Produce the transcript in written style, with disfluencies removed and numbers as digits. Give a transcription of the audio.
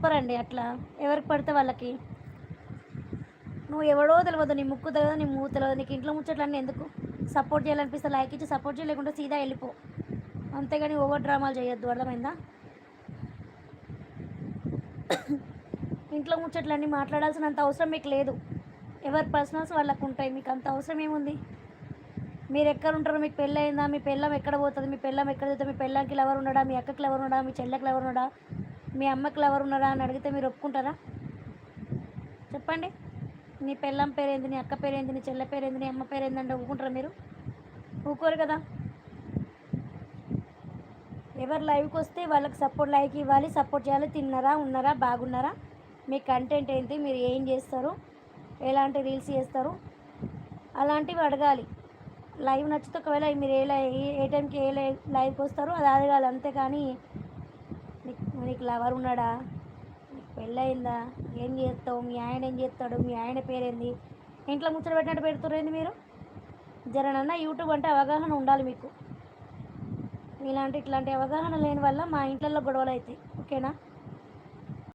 చెప్పరండి అట్లా ఎవరికి పడితే వాళ్ళకి. నువ్వు ఎవడో తెలియదు, నీ ముక్కు తెలియదు, నీ మూడు తెలియదు, నీకు ఇంట్లో ముచ్చట్లన్నీ ఎందుకు? సపోర్ట్ చేయాలనిపిస్తే లైక్ ఇచ్చి సపోర్ట్ చేయలేకుండా సీదా వెళ్ళిపో. అంతేగాని ఓవర్ డ్రామాలు చేయొద్దు, అర్థమైందా? ఇంట్లో ముచ్చట్లన్నీ మాట్లాడాల్సినంత అవసరం మీకు లేదు. ఎవరి పర్సనల్స్ వాళ్ళకు ఉంటాయి, మీకు అంత అవసరం ఏముంది? మీరు ఎక్కడ ఉంటారో, మీకు పెళ్ళి అయిందా, మీ పెళ్ళం ఎక్కడ పోతుంది, మీ పెళ్ళం ఎక్కడ పోతుంది, మీ పెళ్ళానికి ఎవరు ఉన్నాడా, మీ అక్కకి ఎవరు ఉన్నాడా, మీ చెల్లెకి ఎవరు ఉన్నాడా, మీ అమ్మకి ఎవరు ఉన్నారా అని అడిగితే మీరు ఒప్పుకుంటారా? చెప్పండి. నీ పెళ్ళం పేరేంది, నీ అక్క పేరేంది, నీ చెల్లె పేరేంది, నీ అమ్మ పేరేంది అంటే ఊరుకుంటారా మీరు? ఊరుకోరు కదా. ఎవరు లైవ్కి వస్తే వాళ్ళకి సపోర్ట్ లైక్ ఇవ్వాలి, సపోర్ట్ చేయాలి. తిన్నారా, ఉన్నారా, బాగున్నారా, మీ కంటెంట్ ఏంటి, మీరు ఏం చేస్తారు, ఎలాంటి రీల్స్ చేస్తారు, అలాంటివి అడగాలి. లైవ్ నచ్చితే ఒకవేళ మీరు ఏ టైంకి లైవ్కి వస్తారో అది అడగాలి. అంతేకాని నీకు లవర్ ఉన్నాడా, నీకు పెళ్ళయిందా, ఏం చేస్తావు, మీ ఆయన ఏం చేస్తాడు, మీ ఆయన పేరేంది, ఇంట్లో ముచ్చట పెట్టినట్టు పెడుతురేంది మీరు? జరనన్నా యూట్యూబ్ అంటే అవగాహన ఉండాలి మీకు. ఇట్లాంటి అవగాహన లేని వల్ల మా ఇంట్లలో గొడవలు అవుతాయి. ఓకేనా?